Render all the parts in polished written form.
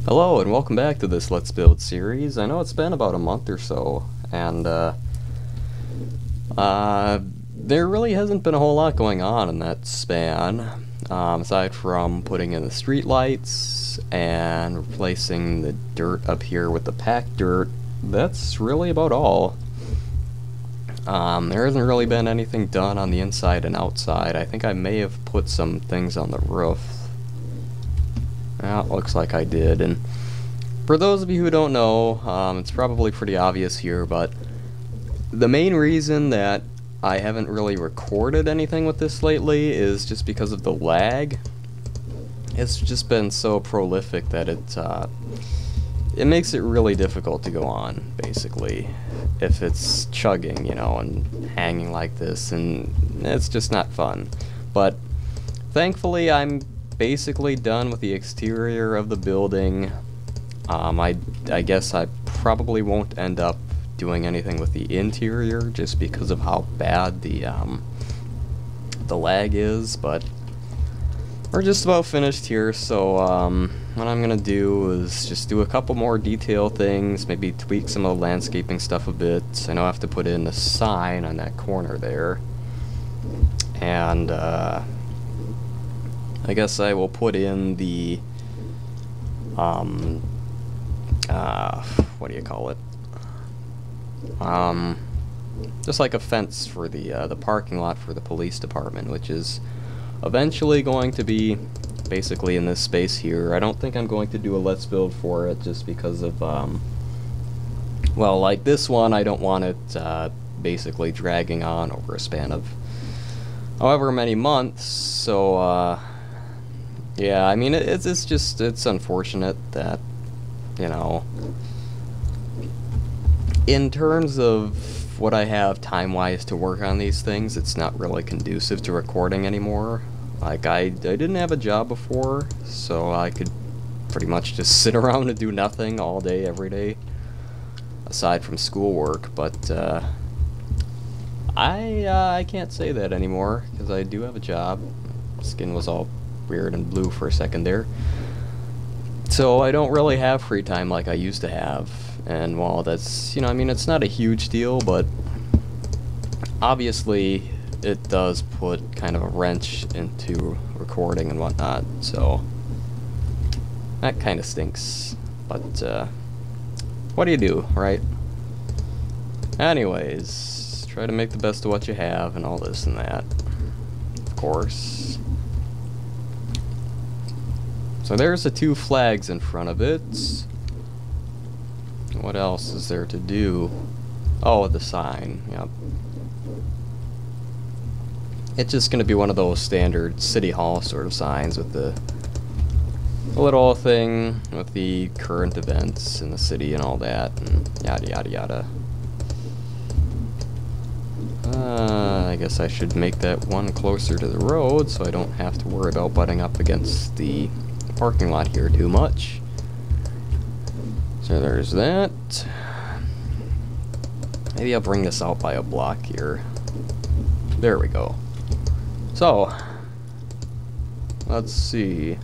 Hello and welcome back to this Let's Build series. I know it's been about a month or so, and there really hasn't been a whole lot going on in that span, aside from putting in the street lights and replacing the dirt up here with the packed dirt. That's really about all. There hasn't really been anything done on the inside and outside. I think I may have put some things on the roof. Well, it looks like I did, and for those of you who don't know, it's probably pretty obvious here, but the main reason that I haven't really recorded anything with this lately is just because of the lag. It's just been so prolific that it makes it really difficult to go on, basically, if it's chugging, you know, and hanging like this, and it's just not fun. But thankfully, I'm basically done with the exterior of the building. I guess I probably won't end up doing anything with the interior just because of how bad the lag is, but we're just about finished here. So what I'm gonna do is just do a couple more detail things, maybe tweak some of the landscaping stuff a bit. I know I have to put in a sign on that corner there, and I guess I will put in the, what do you call it? Just like a fence for the parking lot for the police department, which is eventually going to be basically in this space here. I don't think I'm going to do a Let's Build for it just because of, well, like this one, I don't want it, basically dragging on over a span of however many months, so, yeah, I mean, it's unfortunate that, you know, in terms of what I have time-wise to work on these things, it's not really conducive to recording anymore. Like, I didn't have a job before, so I could pretty much just sit around and do nothing all day, every day, aside from schoolwork, but, I can't say that anymore, because I do have a job. Skin was all weird and blue for a second there. So I don't really have free time like I used to have, and while that's, you know, I mean, it's not a huge deal, but obviously it does put kind of a wrench into recording and whatnot, so that kind of stinks, but what do you do, right? Anyways, try to make the best of what you have and all this and that, of course. So there's the two flags in front of it. What else is there to do? Oh, the sign. Yep. It's just going to be one of those standard city hall sort of signs with the little thing with the current events in the city and all that, and yada yada yada. I guess I should make that one closer to the road so I don't have to worry about butting up against the parking lot here too much. So there's that. Maybe I'll bring this out by a block here. There we go. So let's see.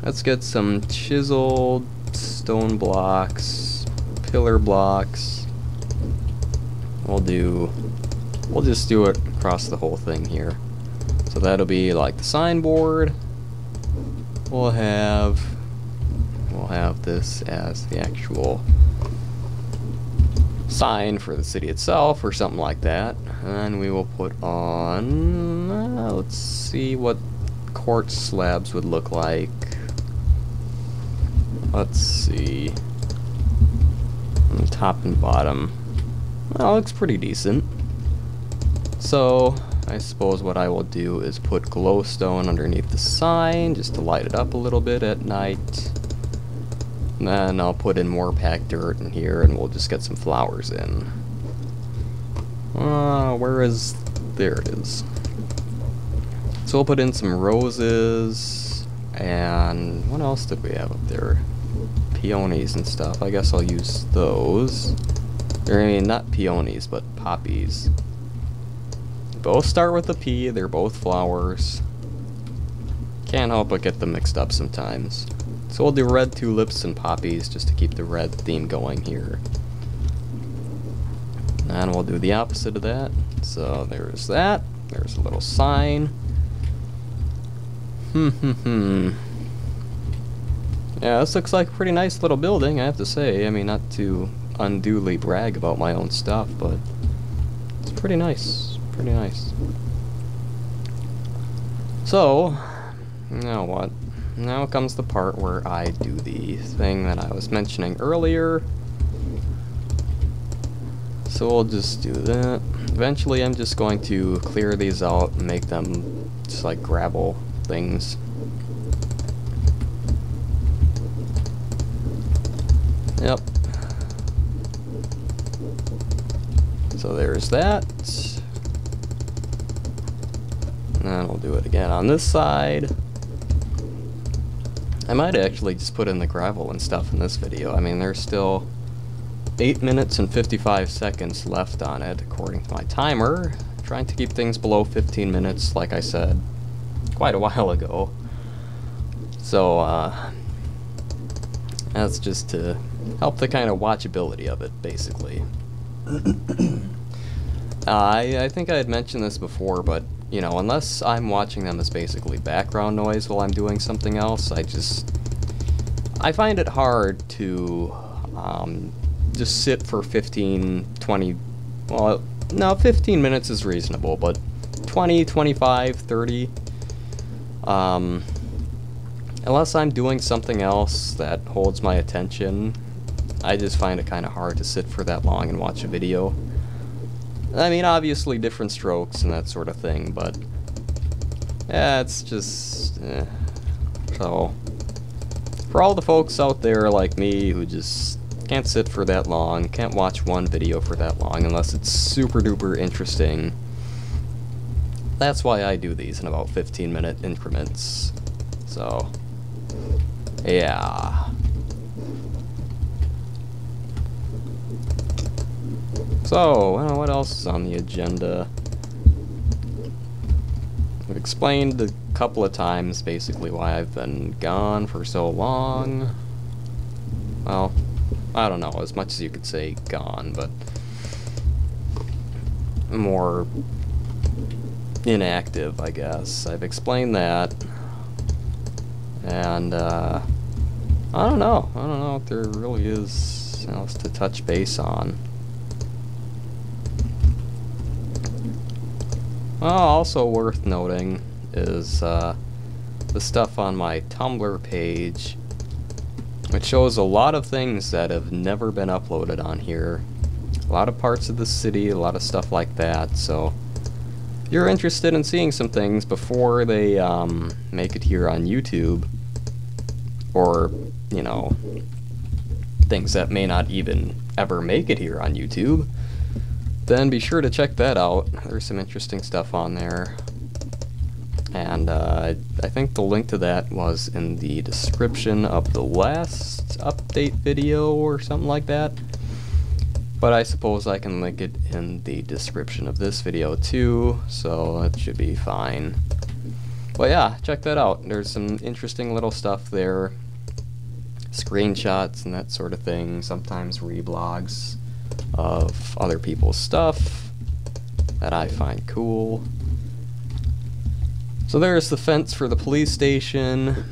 Let's get some chiseled stone blocks, pillar blocks. We'll just do it across the whole thing here. So that'll be like the signboard. We'll have this as the actual sign for the city itself or something like that, and we will put on, let's see what quartz slabs would look like. Let's see, on the top and bottom. Well, it looks pretty decent. So I suppose what I will do is put glowstone underneath the sign just to light it up a little bit at night. And then I'll put in more packed dirt in here and we'll just get some flowers in. Where is... there it is. So we'll put in some roses, and what else did we have up there? Peonies and stuff. I guess I'll use those. Or, I mean, not peonies, but poppies. Both start with a P, they're both flowers. Can't help but get them mixed up sometimes. So we'll do red tulips and poppies just to keep the red theme going here. And we'll do the opposite of that. So there's that. There's a little sign. Yeah, this looks like a pretty nice little building, I have to say. I mean, not to unduly brag about my own stuff, but it's pretty nice. Pretty nice. So, now what? Now comes the part where I do the thing that I was mentioning earlier. So we'll just do that. Eventually I'm just going to clear these out and make them just like gravel things. Yep. So there's that. And then we'll do it again on this side. I might actually just put in the gravel and stuff in this video. I mean, there's still 8 minutes and 55 seconds left on it, according to my timer. I'm trying to keep things below 15 minutes, like I said quite a while ago. So, that's just to help the kind of watchability of it, basically. I think I had mentioned this before, but, you know, unless I'm watching them as basically background noise while I'm doing something else, I find it hard to, just sit for 15, 20, well, no, 15 minutes is reasonable, but 20, 25, 30, unless I'm doing something else that holds my attention, I just find it kind of hard to sit for that long and watch a video. I mean, obviously different strokes and that sort of thing, but yeah, it's just, So, for all the folks out there like me who just can't sit for that long, can't watch one video for that long unless it's super duper interesting, that's why I do these in about 15-minute increments. So, yeah. So, what else is on the agenda? I've explained a couple of times basically why I've been gone for so long. Well, I don't know, as much as you could say gone, but more inactive, I guess. I've explained that. And, I don't know if there really is else to touch base on. Well, also worth noting is the stuff on my Tumblr page, which shows a lot of things that have never been uploaded on here. A lot of parts of the city, a lot of stuff like that, so if you're interested in seeing some things before they make it here on YouTube, or, you know, things that may not even ever make it here on YouTube, then be sure to check that out. There's some interesting stuff on there. And I think the link to that was in the description of the last update video or something like that. But I suppose I can link it in the description of this video too, so that should be fine. But yeah, check that out. There's some interesting little stuff there. Screenshots and that sort of thing. Sometimes reblogs of other people's stuff that I find cool. So there's the fence for the police station.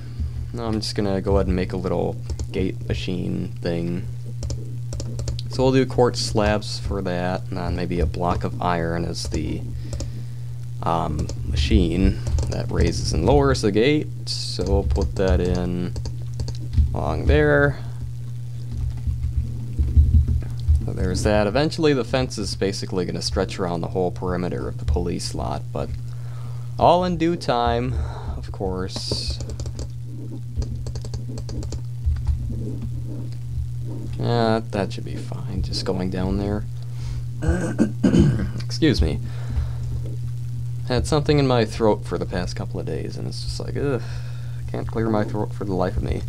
Now I'm just gonna go ahead and make a little gate machine thing. So we'll do quartz slabs for that, and then maybe a block of iron as the machine that raises and lowers the gate. So we'll put that in along there. So there's that. Eventually the fence is basically going to stretch around the whole perimeter of the police lot, but all in due time, of course. Yeah, that should be fine, just going down there. Excuse me. Had something in my throat for the past couple of days, and it's just like, ugh, can't clear my throat for the life of me.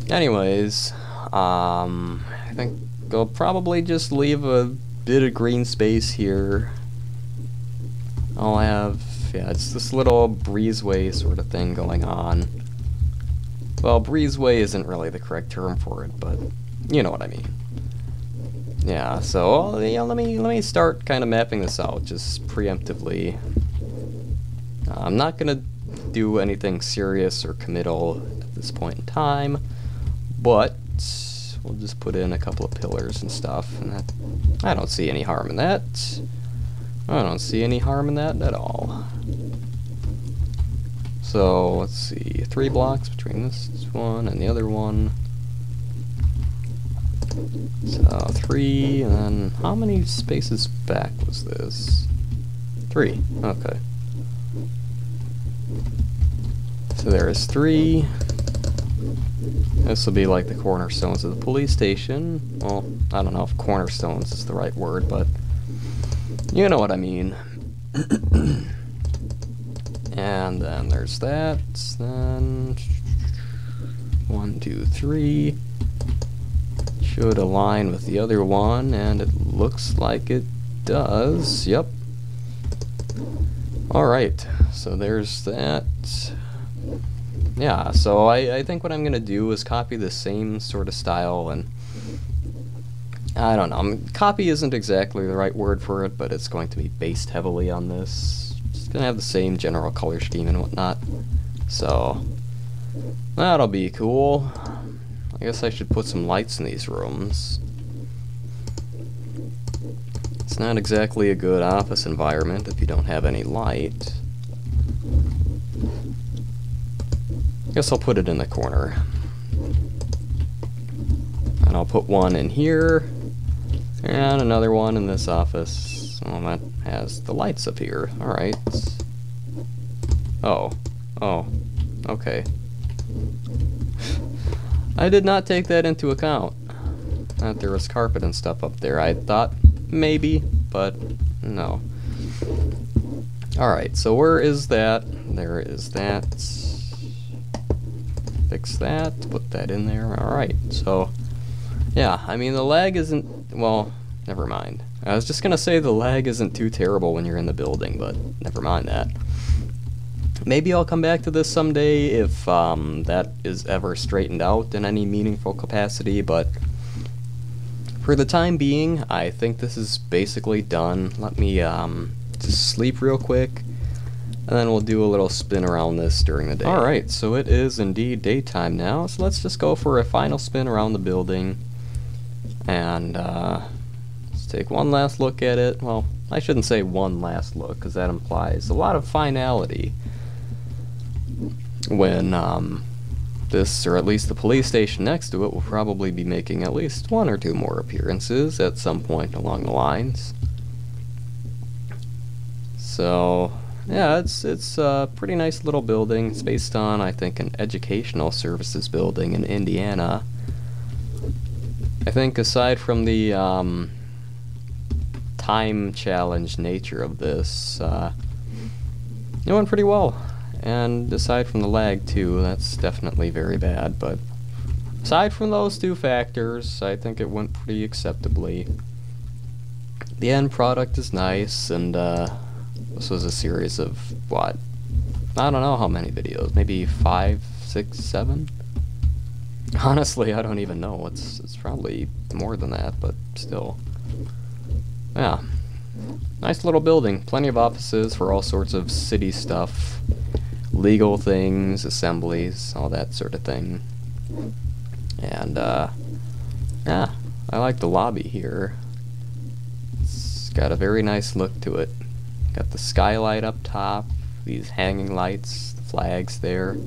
Anyways, I think I'll probably just leave a bit of green space here. I'll have, yeah, it's this little breezeway sort of thing going on. well, breezeway isn't really the correct term for it, but you know what I mean. Yeah, so yeah, let me start kind of mapping this out just preemptively. I'm not gonna do anything serious or committal at this point in time, but we'll just put in a couple of pillars and stuff, and that, I don't see any harm in that. I don't see any harm in that at all. So let's see, 3 blocks between this one and the other one. So 3, and then how many spaces back was this? 3, okay. So there's 3. This will be like the cornerstones of the police station. Well, I don't know if cornerstones is the right word, but you know what I mean. And then there's that. Then 1, 2, 3 should align with the other one, and it looks like it does. Yep. Alright, so there's that. Yeah, so I think what I'm gonna do is copy the same sort of style, and I don't know, copy isn't exactly the right word for it, but it's going to be based heavily on this. It's gonna have the same general color scheme and whatnot, so that'll be cool. I guess I should put some lights in these rooms. It's not exactly a good office environment if you don't have any light. Guess I'll put it in the corner. And I'll put one in here, and another one in this office. Oh, that has the lights up here. Alright. Oh. Oh. Okay. I did not take that into account. That there was carpet and stuff up there. I thought maybe, but no. Alright, so where is that? There is that. Fix that, put that in there. Alright, so yeah, I mean the lag isn't, well, never mind. I was just gonna say the lag isn't too terrible when you're in the building, but never mind that. Maybe I'll come back to this someday if that is ever straightened out in any meaningful capacity, but for the time being, I think this is basically done. Let me just sleep real quick, and then we'll do a little spin around this during the day. Alright, so it is indeed daytime now, so let's just go for a final spin around the building. And let's take one last look at it. Well, I shouldn't say one last look, because that implies a lot of finality. When this, or at least the police station next to it, will probably be making at least 1 or 2 more appearances at some point along the lines. So yeah, it's a pretty nice little building. It's based on, I think, an educational services building in Indiana. I think aside from the time challenge nature of this, it went pretty well. And aside from the lag too, that's definitely very bad, but aside from those 2 factors, I think it went pretty acceptably. The end product is nice, and this was a series of, what, I don't know how many videos, maybe 5, 6, 7? Honestly, I don't even know. It's probably more than that, but still. Yeah. Nice little building. Plenty of offices for all sorts of city stuff. Legal things, assemblies, all that sort of thing. And, yeah, I like the lobby here. It's got a very nice look to it. Got the skylight up top, these hanging lights, the flags there.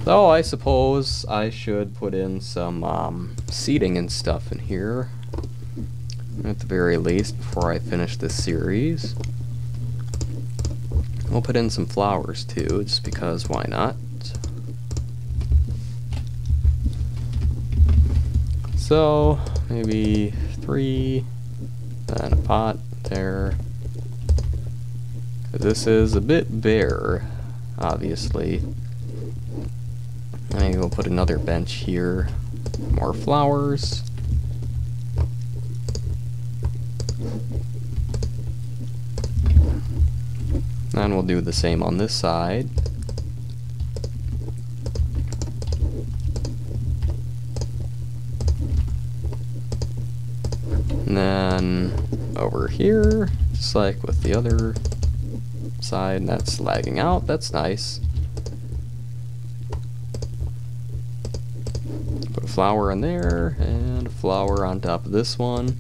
Though I suppose I should put in some seating and stuff in here, at the very least, before I finish this series. We'll put in some flowers too, just because why not? So maybe 3, then a pot there. This is a bit bare, obviously. Maybe we'll put another bench here. More flowers. And we'll do the same on this side. And then over here, just like with the other side, that's lagging out. That's nice. Put a flower in there and a flower on top of this one.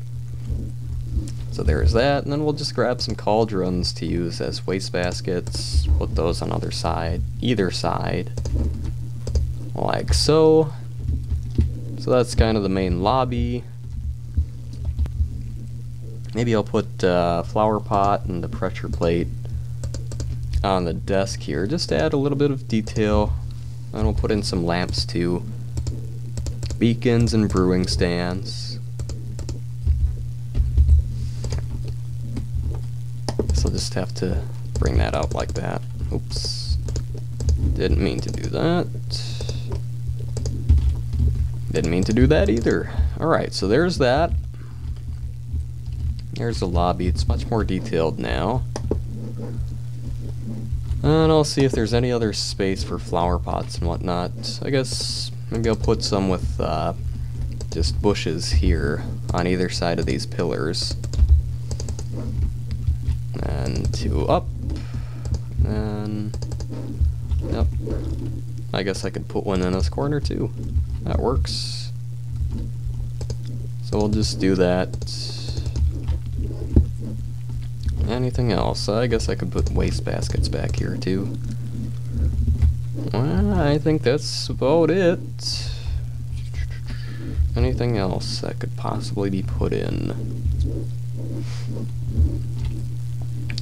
So there's that, and then we'll just grab some cauldrons to use as wastebaskets. Put those on either side, like so. So that's kind of the main lobby. Maybe I'll put a flower pot and the pressure plate on the desk here, just to add a little bit of detail. And we'll put in some lamps too. Beacons and brewing stands. So I'll just have to bring that out like that. Oops. Didn't mean to do that. Didn't mean to do that either. Alright, so there's that. There's the lobby. It's much more detailed now. And I'll see if there's any other space for flower pots and whatnot. I guess maybe I'll put some with just bushes here on either side of these pillars. And two up. And yep. I guess I could put one in this corner too. That works. So we'll just do that. Anything else? I guess I could put waste baskets back here too. Well, I think that's about it. Anything else that could possibly be put in?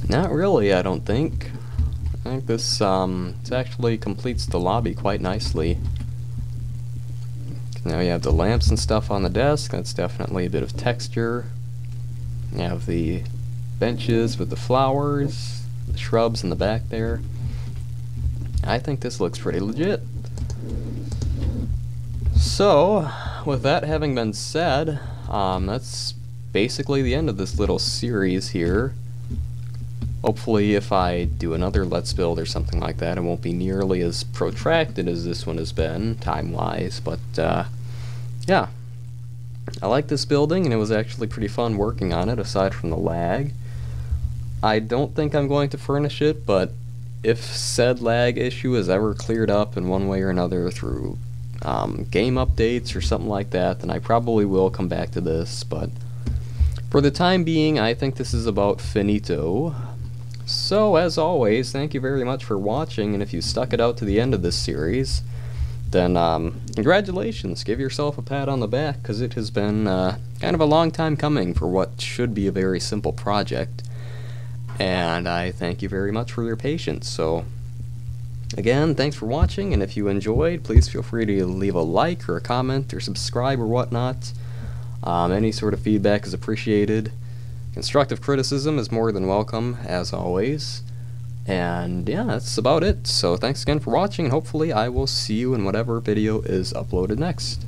Not really, I don't think. I think this actually completes the lobby quite nicely. Now you have the lamps and stuff on the desk. That's definitely a bit of texture. You have the benches with the flowers, the shrubs in the back there. I think this looks pretty legit. So, with that having been said, that's basically the end of this little series here. Hopefully if I do another Let's Build or something like that, it won't be nearly as protracted as this one has been, time-wise, but yeah. I like this building, and it was actually pretty fun working on it, aside from the lag. I don't think I'm going to furnish it, but if said lag issue is ever cleared up in one way or another through game updates or something like that, then I probably will come back to this, but for the time being, I think this is about finito. So, as always, thank you very much for watching, and if you stuck it out to the end of this series, then congratulations, give yourself a pat on the back, because it has been kind of a long time coming for what should be a very simple project. And I thank you very much for your patience. So, again, thanks for watching, and if you enjoyed, please feel free to leave a like or a comment or subscribe or whatnot. Any sort of feedback is appreciated. Constructive criticism is more than welcome, as always. And yeah, that's about it. So thanks again for watching, and hopefully I will see you in whatever video is uploaded next.